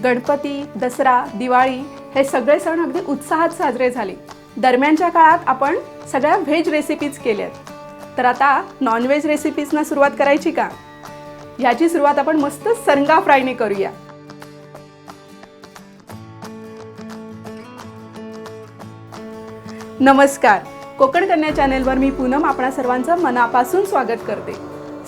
गणपती, दसरा, दिवाळी हे सगळे सण अगदी उत्साहात साजरे झाले. दरम्यानच्या काळात आपण सगळ्या व्हेज रेसिपीज केल्यात. तर आता नॉनव्हेज रेसिपीजना सुरुवात करायची का? याची सुरुवात आपण मस्त सरंगा फ्रायने करूया. नमस्कार, कोकण कन्या चॅनेलवर मी पूनम आपणा सर्वांचं मनापासून स्वागत करते.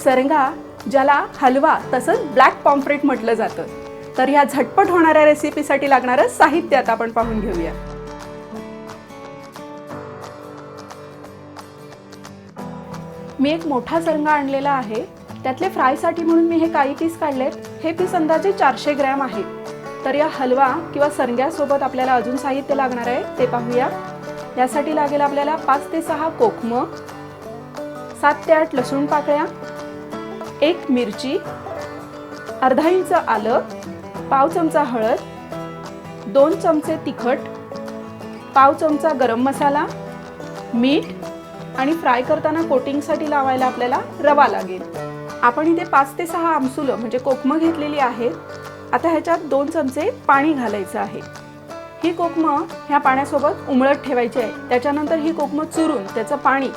सरंगा, ज्याला हलवा तसंच ब्लॅक पॉम्फ्रेट म्हटलं जातं, तर ह्या झटपट होणाऱ्या रेसिपीसाठी लागणारं साहित्य आता आपण पाहून घेऊया. मी एक मोठा सरंगा आणलेला आहे. त्यातले फ्रायसाठी म्हणून मी हे काही पीस काढलेत. हे पीस अंदाजे 400 ग्रॅम आहे. तर या हलवा किंवा सरंग्यासोबत आपल्याला अजून साहित्य लागणार आहे ते पाहूया. यासाठी लागेल आपल्याला 5 ते 6 कोकम, 7 ते 8 लसूण पाकळ्या, 1 मिरची, अर्धा इंच आलं, पाव चमचा हळद, 2 चमचे तिखट, पाव चमचा गरम मसाला, मीठ आणि फ्राय करताना कोटिंगसाठी लावायला आपल्याला रवा लागेल. आपण इथे 5 ते 6 आमसुलं म्हणजे कोकम घेतलेली आहेत. आता ह्याच्यात 2 चमचे पाणी घालायचं आहे. ही कोकम ह्या पाण्यासोबत उमळत ठेवायची आहे. त्याच्यानंतर ही कोकम चुरून त्याचं पाणी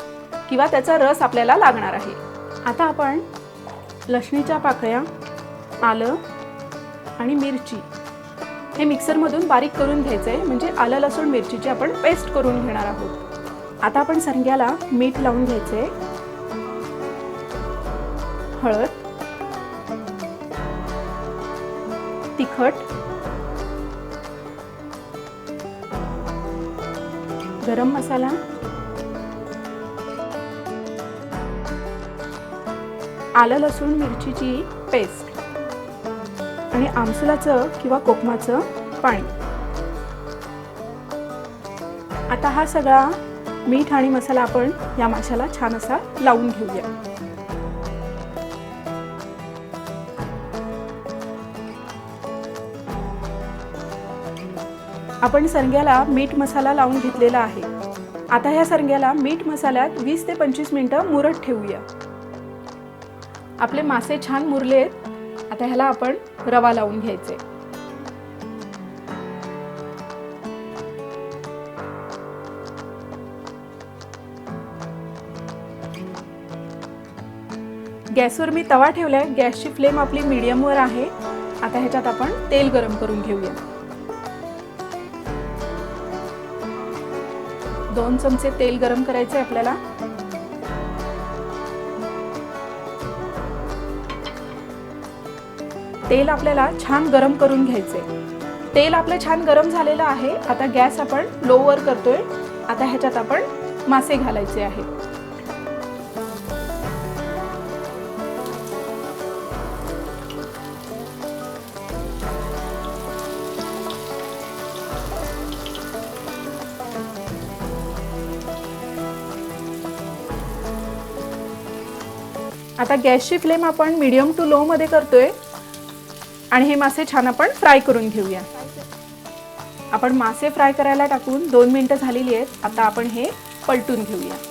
किंवा त्याचा रस आपल्याला लागणार आहे. आता आपण लसणीच्या पाकळ्या, आलं आणि मिरची हे मिक्सरमधून बारीक करून घ्यायचं आहे. म्हणजे आलं लसूण मिरचीची आपण पेस्ट करून घेणार आहोत. आता आपण सरंग्याला मीठ लावून घ्यायचे, हळद, तिखट, गरम मसाला, आलं लसूण मिरचीची पेस्ट आणि आमसुलाचं किंवा कोकमाचं पाणी. आता हा सगळा मीठ आणि मसाला आपण या माशाला छान असा लावून घेऊया. आपण सरंग्याला मीठ मसाला लावून घेतलेला आहे. आता ह्या सरंग्याला मीठ मसाल्यात 20 ते 25 मिनिटं मुरत ठेवूया. आपले मासे छान मुरलेत. आता ह्याला आपण रवा लावून घ्यायचे. गॅसवर मी तवा ठेवलाय. गॅसची फ्लेम आपली मीडियमवर आहे. आता ह्याच्यात आपण तेल गरम करून घेऊया. 2 चमचे तेल गरम करायचे आपल्याला. तेल आपल्याला छान गरम करून घ्यायचे. तेल आपलं छान गरम झालेलं आहे. आता गॅस आपण लोवर करतोय. आता ह्याच्यात आपण मासे घालायचे आहेत. आता गॅसची फ्लेम आपण मीडियम टू लो मध्ये करतोय आणि हे मासे छान आपण फ्राय करून घेऊया. आपण मासे फ्राय करायला टाकून 2 मिनिटं झालेली आहेत. आता आपण हे पलटून घेऊया.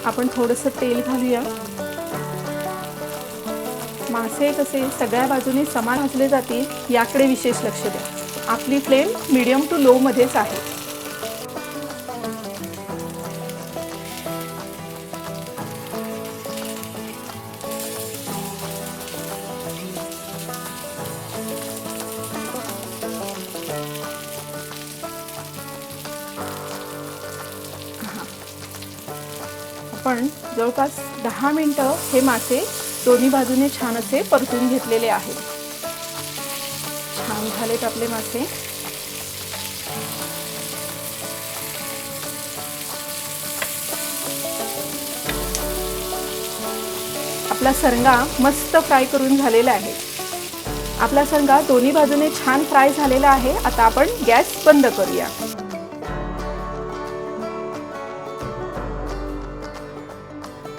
आपण थोडंसं तेल घालूया. मासे कसे सगळ्या बाजूने समान भाजले जातील याकडे विशेष लक्ष द्या. आपली फ्लेम मीडियम टू लो मध्येच आहे. आपण जवळपास 10 मिनिटं हे मासे दोन्ही बाजूने छान असे परतून घेतलेले आहेत. छान झालेत आपले मासे. आपला सरंगा मस्त फ्राय करून झालेला आहे। आपला सरंगा दोन्ही बाजूने छान फ्राय झालेला आहे। आता आपण गॅस बंद करूया।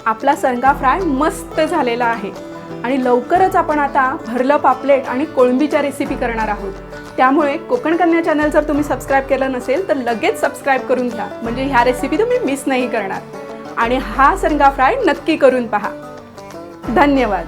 आपला सरंगा फ्राय मस्त झालेला आहे आणि लवकरच आपण आता भरलं पापलेट आणि कोळंबीच्या रेसिपी करणार आहोत। त्यामुळे कोकण कन्या चॅनल जर तुम्ही सबस्क्राइब केलं नसेल तर लगेच सबस्क्राइब करून घ्या, म्हणजे ह्या रेसिपी तुम्ही मिस नाही करणार। आणि हा सरंगा फ्राय नक्की करून पहा। धन्यवाद।